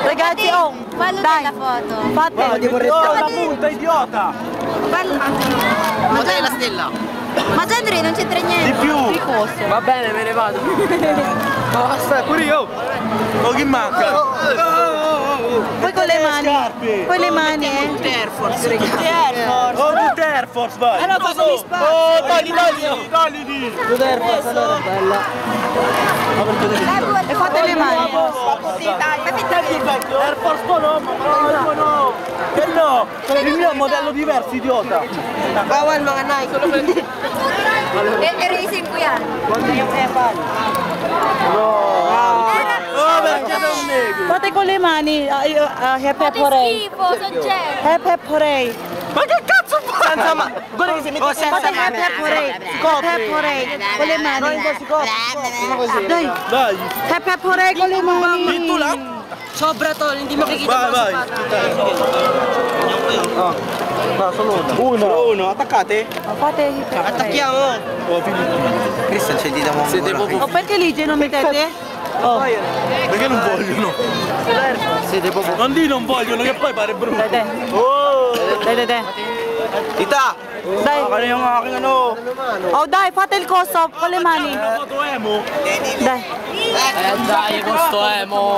Ragazzi, oh, Fallo dai, della foto. fate. La punta, idiota! Ma dai la stella. Ma già Andrea non c'entra niente. Di più! Va bene, me ne vado. Basta, pure io! Oh, chi manca? Poi con le mani. Poi le mani, Air Force, Oh, tutte Air Force, vai! Allora passami spazio. Oh, togli! Tutte Air Force, allora bella. E fate le mani. Air Force no! Che no! Il mio è un modello diverso, idiota! Bawal mga Nike. Erasing ko yan. Oh, perché non neghi? Fate con le mani. Hep hep Fate hooray. schifo, soggetto. Hep hep hooray. Ma che cazzo fai? Senza ma... Guarda che si mette Fate hep hep hooray. Hep hep hooray. Con le mani. Dai. Dai! Hep hep hooray con le mani. Dito lang! Sobra tol, hindi makikita Vai, vai! No, solo uno. Attaccate? Fate hep hep hooray. Attacchiamo. Oh, Cristian, sentite mo. Siete proprio... O perché Ligia non mettete? Oh. perché non vogliono? Siete proprio... Non di non vogliono, che poi pare brutto. Dai, dai. Oh! Dai. Tita! Dai. Ano yung aking ano? Oh, dai, fate il coso con le mani. Foto emo? Dai. Dai, gusto mo.